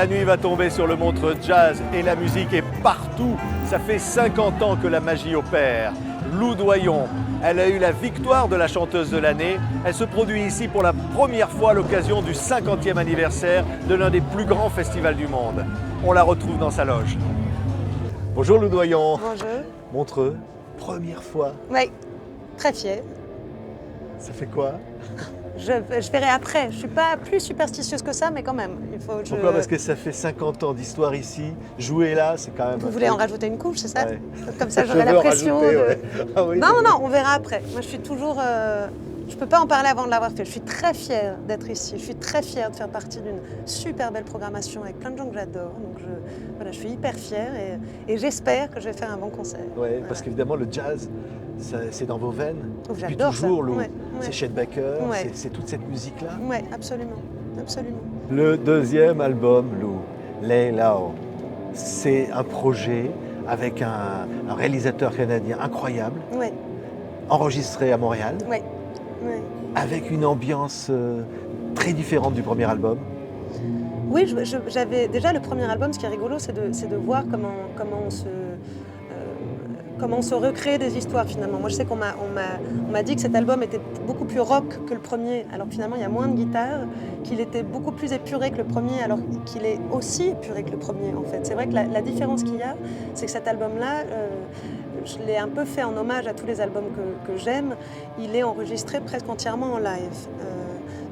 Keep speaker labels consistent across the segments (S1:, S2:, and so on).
S1: La nuit va tomber sur le Montreux Jazz et la musique est partout. Ça fait 50 ans que la magie opère. Lou Doyon, elle a eu la victoire de la chanteuse de l'année. Elle se produit ici pour la première fois à l'occasion du 50e anniversaire de l'un des plus grands festivals du monde. On la retrouve dans sa loge. Bonjour Lou Doyon.
S2: Bonjour.
S1: Montreux, première fois.
S2: Oui, très fière.
S1: Ça fait quoi?
S2: Je verrai après. Je ne suis pas plus superstitieuse que ça, mais quand même.
S1: Pourquoi? Parce que ça fait 50 ans d'histoire ici. Jouer là, c'est quand même...
S2: Vous voulez en rajouter une couche, c'est ça?
S1: Ouais.
S2: Comme ça, j'aurai la pression.
S1: Ah oui,
S2: non, on verra après. Moi, je suis toujours... Je ne peux pas en parler avant de l'avoir fait. Je suis très fière d'être ici. Je suis très fière de faire partie d'une super belle programmation avec plein de gens que j'adore. Donc, je suis hyper fière et j'espère que je vais faire un bon concert.
S1: Oui, voilà. Parce qu'évidemment, le jazz, c'est dans vos veines. Depuis
S2: J'adore
S1: toujours,
S2: ça.
S1: Lou.
S2: Ouais.
S1: C'est Chet Baker,
S2: Ouais.
S1: c'est toute cette musique-là.
S2: Oui, absolument. Absolument.
S1: Le deuxième album, Lou, Lay Low, c'est un projet avec un réalisateur canadien incroyable,
S2: Oui,
S1: enregistré à Montréal,
S2: oui. Oui.
S1: avec une ambiance très différente du premier album.
S2: Oui, j'avais déjà le premier album. Ce qui est rigolo, c'est de voir comment on se recrée des histoires finalement. Moi, je sais qu'on m'a dit que cet album était beaucoup plus rock que le premier, alors que finalement il y a moins de guitare, qu'il était beaucoup plus épuré que le premier, alors qu'il est aussi épuré que le premier en fait. C'est vrai que la différence qu'il y a, c'est que cet album-là, je l'ai un peu fait en hommage à tous les albums que j'aime. Il est enregistré presque entièrement en live.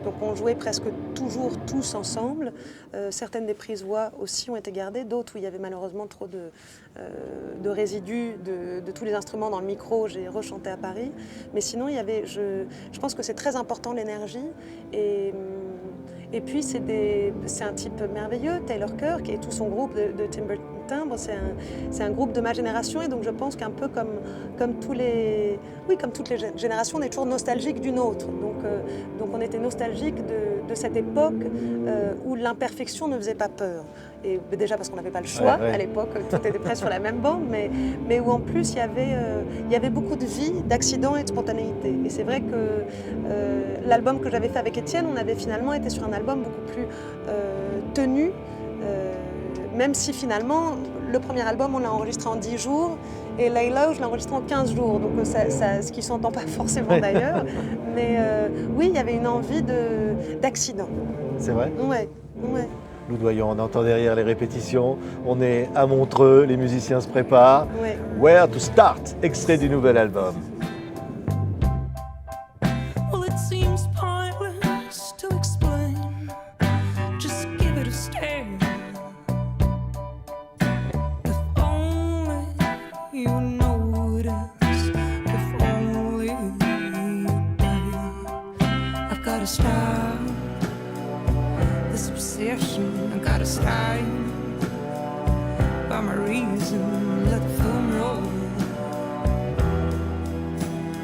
S2: Donc on jouait presque toujours tous ensemble. Certaines des prises voix aussi ont été gardées, d'autres où il y avait malheureusement trop de résidus de tous les instruments dans le micro, j'ai rechanté à Paris. Mais sinon, je pense que c'est très important l'énergie. Et puis c'est un type merveilleux, Taylor Kirk, et tout son groupe de Timbre, c'est un groupe de ma génération, et donc je pense qu'un peu comme toutes les générations, on est toujours nostalgique d'une autre. Donc on était nostalgique de cette époque où l'imperfection ne faisait pas peur. Et déjà parce qu'on n'avait pas le choix à l'époque, tout était presque sur la même bande, mais où en plus il y avait beaucoup de vie, d'accidents et de spontanéité. Et c'est vrai que l'album que j'avais fait avec Étienne, on avait finalement été sur un album beaucoup plus tenu, même si finalement le premier album on l'a enregistré en 10 jours et Layla je l'ai enregistré en 15 jours, donc ce qui ne s'entend pas forcément d'ailleurs, mais oui, il y avait une envie d'accident.
S1: C'est vrai?
S2: Ouais.
S1: Lou Doyon, on entend derrière les répétitions, on est à Montreux, les musiciens se préparent.
S2: Ouais.
S1: Where to Start, extrait du nouvel album.
S3: Well, it seems pointless to explain. Just give it a stare. If only you know it is. If only you do. I've got to stop this obsession. I've got to start by my reason. Let the film roll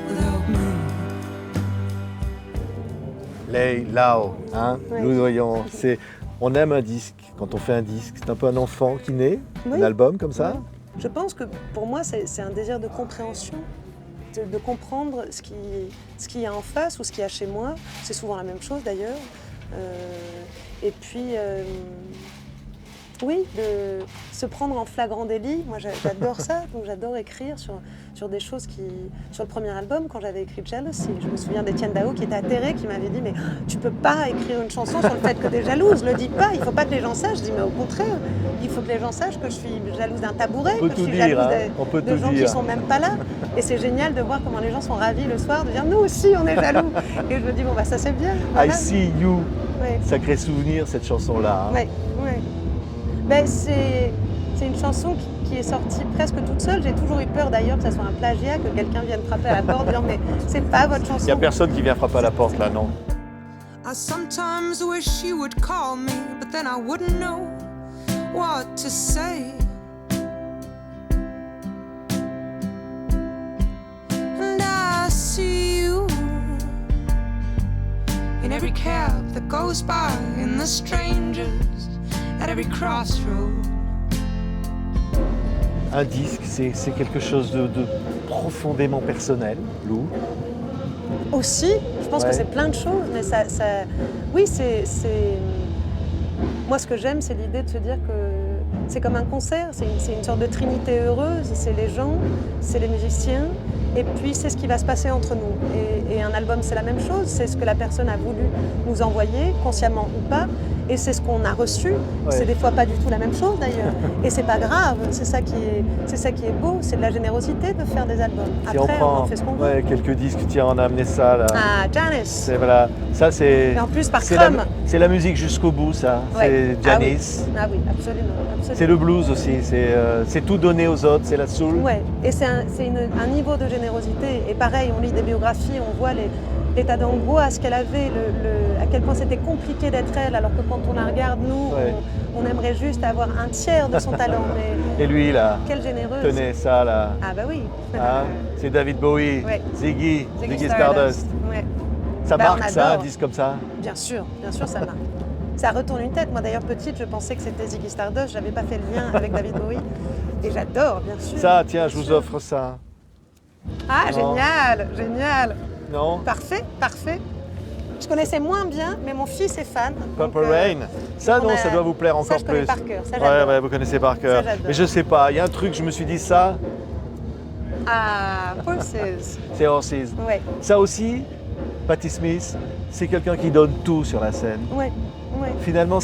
S3: without me.
S1: Lay Low, hein,
S2: Ouais.
S1: Lou Doyon, on aime un disque, quand on fait un disque, c'est un peu un enfant qui naît,
S2: Oui.
S1: un album comme ça.
S2: Ouais. Je pense que pour moi, c'est un désir de compréhension, de comprendre ce qu'il y a en face ou ce qu'il y a chez moi. C'est souvent la même chose d'ailleurs. Et puis, oui, de se prendre en flagrant délit. Moi, j'adore ça. Donc, j'adore écrire sur des choses sur le premier album, quand j'avais écrit Jealousy. Je me souviens d'Étienne Dao qui était atterré, qui m'avait dit « Mais tu peux pas écrire une chanson sur le fait que tu es jalouse, le dis pas, il faut pas que les gens sachent. » Je dis « Mais au contraire, il faut que les gens sachent que je suis jalouse d'un tabouret,
S1: On peut
S2: que je
S1: tout
S2: suis
S1: dire,
S2: jalouse
S1: hein. On peut
S2: de
S1: tout
S2: gens qui
S1: dire.
S2: sont même pas là. » Et c'est génial de voir comment les gens sont ravis le soir, de dire « Nous aussi, on est jaloux. » Et je me dis « Bon, bah ça c'est bien. »
S1: I See You,
S2: Ouais.
S1: sacré souvenir cette chanson-là. Hein.
S2: Ouais. Ben, c'est une chanson qui est sortie presque toute seule. J'ai toujours eu peur d'ailleurs que ça soit un plagiat, que quelqu'un vienne frapper à la porte disant mais c'est pas votre chanson.
S1: Il n'y a personne qui vient frapper à la porte là, non?
S3: I sometimes wish you would call me, but then I wouldn't know what to say. And I see you in every cab that goes by, in the strangers at every crossroad.
S1: Un disque, c'est quelque chose de profondément personnel, Lou.
S2: Aussi, je pense
S1: Ouais.
S2: que c'est plein de choses, mais oui, Moi, ce que j'aime, c'est l'idée de se dire que c'est comme un concert, c'est une sorte de trinité heureuse, c'est les gens, c'est les musiciens, et puis c'est ce qui va se passer entre nous. Et un album, c'est la même chose, c'est ce que la personne a voulu nous envoyer, consciemment ou pas, et c'est ce qu'on a reçu.
S1: Ouais.
S2: C'est des fois pas du tout la même chose d'ailleurs, et c'est pas grave, c'est ça qui est beau, c'est de la générosité de faire des albums.
S1: Si
S2: Après,
S1: on
S2: on
S1: prend
S2: en fait ce qu'on veut.
S1: ouais, quelques disques, tiens, on a amené ça là.
S2: Ah, Janis.
S1: Voilà, ça c'est.
S2: Et en plus par
S1: c'est
S2: Crum.
S1: c'est la musique jusqu'au bout, ça.
S2: Ouais.
S1: C'est Janis.
S2: Ah oui, absolument.
S1: C'est le blues aussi. C'est tout donné aux autres. C'est la soul.
S2: Ouais. Et c'est un niveau de générosité. Et pareil, on lit des biographies, on voit l'état d'angoisse qu'elle avait, à quel point c'était compliqué d'être elle, alors que quand on la regarde, nous,
S1: Ouais.
S2: on aimerait juste avoir un tiers de son talent. Mais
S1: Et lui là,
S2: quelle généreuse.
S1: tenez ça là.
S2: Ah bah oui.
S1: Hein, c'est David Bowie,
S2: Ouais.
S1: Ziggy Stardust.
S2: Ouais.
S1: Ça
S2: Bah, on
S1: marque ça, un
S2: adore.
S1: disque comme ça.
S2: Bien sûr, ça marque. Ça retourne une tête. Moi d'ailleurs, petite, je pensais que c'était Ziggy Stardust. Je n'avais pas fait le lien avec David Bowie. Et j'adore, bien sûr.
S1: Ça, tiens, je
S2: Bien
S1: vous
S2: sûr.
S1: offre ça.
S2: Ah,
S1: Non.
S2: génial.
S1: Non?
S2: Parfait. Je connaissais moins bien, mais mon fils est fan.
S1: Purple
S2: donc,
S1: Rain. Ça,
S2: on
S1: non,
S2: a-
S1: ça doit vous plaire
S2: ça,
S1: encore
S2: je connais
S1: plus.
S2: par cœur, ça,
S1: ouais,
S2: j'adore.
S1: ouais, vous connaissez par cœur.
S2: Ça, j'adore.
S1: Mais je sais pas, il y a un truc, je me suis dit ça,
S2: Ah, Horses.
S1: c'est Horses.
S2: Ouais,
S1: Ça aussi, Patti Smith, c'est quelqu'un qui donne tout sur la scène.
S2: ouais.
S1: Finalement,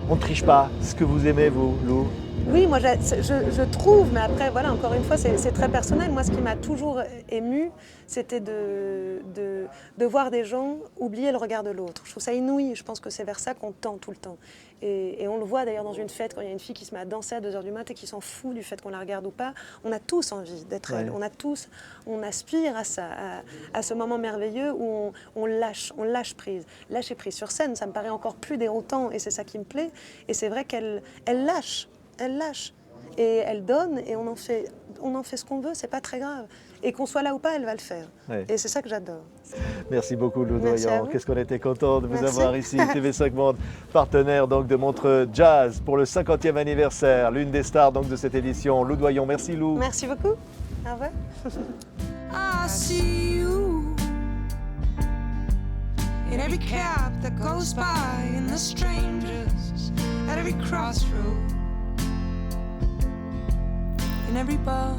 S1: on ne triche pas. Ce que vous aimez, vous, Lou.
S2: Oui, moi je trouve, mais après, voilà, encore une fois, c'est très personnel. Moi, ce qui m'a toujours émue, c'était de voir des gens oublier le regard de l'autre. Je trouve ça inouï. Je pense que c'est vers ça qu'on tend tout le temps. Et on le voit d'ailleurs dans une fête, quand il y a une fille qui se met à danser à 2h du matin et qui s'en fout du fait qu'on la regarde ou pas. On a tous envie d'être elle.
S1: Ouais.
S2: On aspire à ça, à ce moment merveilleux où on lâche prise. Lâcher prise sur scène, ça me paraît encore plus déroutant et c'est ça qui me plaît. Et c'est vrai qu'elle lâche. Elle lâche et elle donne et on en fait ce qu'on veut, c'est pas très grave. Et qu'on soit là ou pas, elle va le faire.
S1: Ouais.
S2: Et c'est ça que j'adore.
S1: Merci beaucoup, Lou
S2: Merci à
S1: Doyen.
S2: vous.
S1: Qu'est-ce qu'on était content de vous
S2: Merci.
S1: avoir ici. TV5 Monde, partenaire donc de Montreux Jazz pour le 50e anniversaire. L'une des stars donc de cette édition, Lou Doyen. Merci, Lou.
S2: Merci beaucoup. Au revoir.
S3: I see you in every cab that goes by, in the strangers at every crossroad, in every bar